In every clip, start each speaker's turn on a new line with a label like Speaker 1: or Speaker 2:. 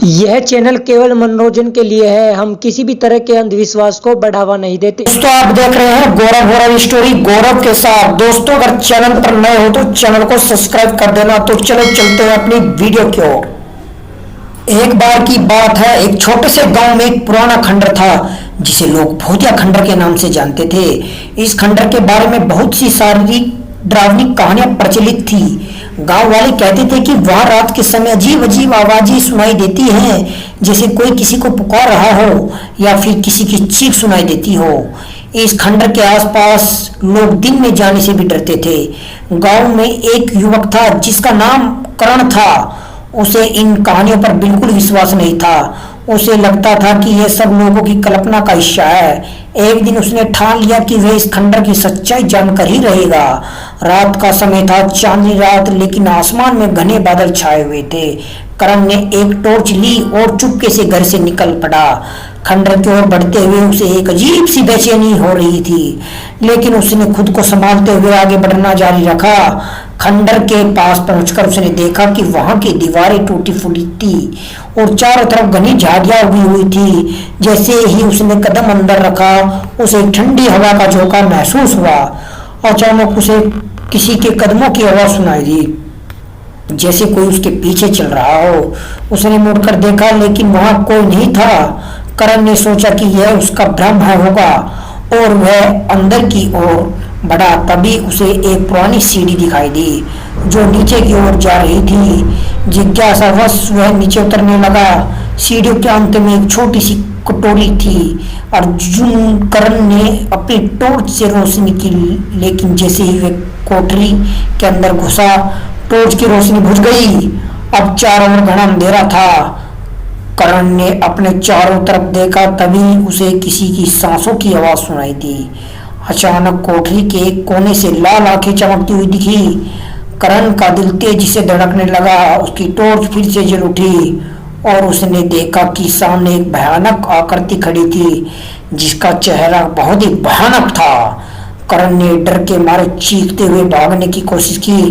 Speaker 1: यह चैनल केवल मनोरंजन के लिए है। हम किसी भी तरह के अंधविश्वास को बढ़ावा नहीं देते।
Speaker 2: दोस्तों, आप देख रहे हैं गौरव स्टोरी गौरव के साथ। दोस्तों, अगर चैनल पर नए हो तो चैनल को सब्सक्राइब कर देना। तो चलो चलते हैं अपनी वीडियो की ओर। एक बार की बात है, एक छोटे से गांव में एक पुराना खंडर था जिसे लोग भूतिया खंडर के नाम से जानते थे। इस खंडर के बारे में बहुत सी सारी डरावनी कहानियां प्रचलित थी। गांव वाले कहते थे कि वहां रात के समय अजीब अजीब आवाजें सुनाई देती हैं, जैसे कोई किसी को पुकार रहा हो या फिर किसी की चीख सुनाई देती हो। इस खंडर के आसपास लोग दिन में जाने से भी डरते थे। गांव में एक युवक था जिसका नाम करण था। उसे इन कहानियों पर बिल्कुल विश्वास नहीं था। उसे लगता था कि यह सब लोगों की कल्पना का हिस्सा है। एक दिन उसने ठान लिया कि वह इस खंडर की सच्चाई जानकर ही रहेगा। रात का समय था, चांदनी रात, लेकिन आसमान में घने बादल छाए हुए थे। करण ने एक टॉर्च ली और चुपके से घर से निकल पड़ा। खंडर की ओर बढ़ते हुए उसे एक अजीब सी बेचैनी हो रही थी, लेकिन उसने खुद को संभालते हुए आगे बढ़ना जारी रखा। खंडर के पास पहुंचकर उसने देखा कि वहां की दीवारें टूटी फूटी थी और चारों तरफ घनी झाड़ियां उगी हुई थी। जैसे ही उसने कदम अंदर रखा, उसे ठंडी हवा का झोंका महसूस हुआ। अचानक उसे किसी के कदमों की आवाज सुनाई दी, जैसे कोई उसके पीछे चल रहा हो। उसने मुड़कर देखा, लेकिन वहां कोई नहीं था। करण ने सोचा कि यह उसका भ्रम है होगा और वह अंदर की ओर बढ़ा। तभी उसे एक पुरानी सीढ़ी दिखाई दी जो नीचे की ओर जा रही थी। जिज्ञासावश वह नीचे उतरने लगा। सीढ़ियों के अंत में एक छोटी सी कटोरी थी। अर्जुन करण ने अपनी टॉर्च से रोशनी की, लेकिन जैसे ही वह कोठरी के अंदर घुसा, टॉर्च की रोशनी बुझ गई। अब चारों ओर घना अंधेरा था। करण ने अपने चारों तरफ देखा, तभी उसे किसी की सांसों की आवाज सुनाई दी। अचानक कोठरी के एक कोने से लाल आंखें चमकती हुई दिखी। करण का दिल तेजी से धड़कने लगा। उसकी टॉर्च फिर से जल उठी और उसने देखा कि सामने एक भयानक आकृति खड़ी थी जिसका चेहरा बहुत ही भयानक था। करण ने डर के मारे चीखते हुए भागने की कोशिश की,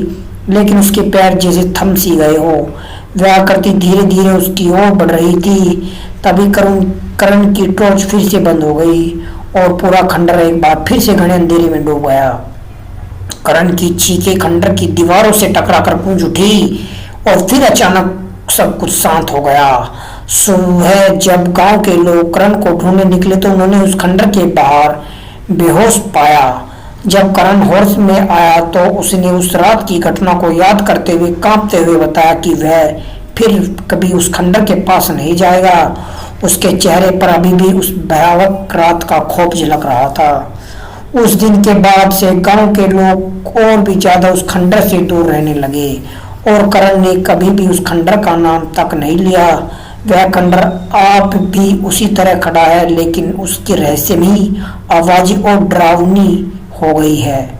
Speaker 2: लेकिन उसके पैर जैसे थम सी गए हो। वह आकृति धीरे धीरे उसकी ओर बढ़ रही थी। तभी करण की टॉर्च फिर से बंद हो गई और पूरा खंडर एक बार फिर से घने अंधेरे में डूब गया। करण की चीखें खंडर की दीवारों से टकराकर गूंज उठी और फिर अचानक सब कुछ शांत हो गया। सुबह जब गांव के लोग करण को ढूंढने निकले तो उन्होंने उस खंडर के बाहर बेहोश पाया। जब करण होश में आया तो उसने उस रात की घटना को याद करते हुए कांपते हुए बताया कि वह फिर कभी उस खंडर के पास नहीं जाएगा। उसके चेहरे पर अभी भी उस भयावह रात का खौफ झलक रहा था। उस दिन के बाद से गांव के लोग और भी ज्यादा उस खंडर से दूर रहने लगे और करण ने कभी भी उस खंडर का नाम तक नहीं लिया। वह खंडर आप भी उसी तरह खड़ा है, लेकिन उसकी रहस्यमयी आवाज और डरावनी हो गई है।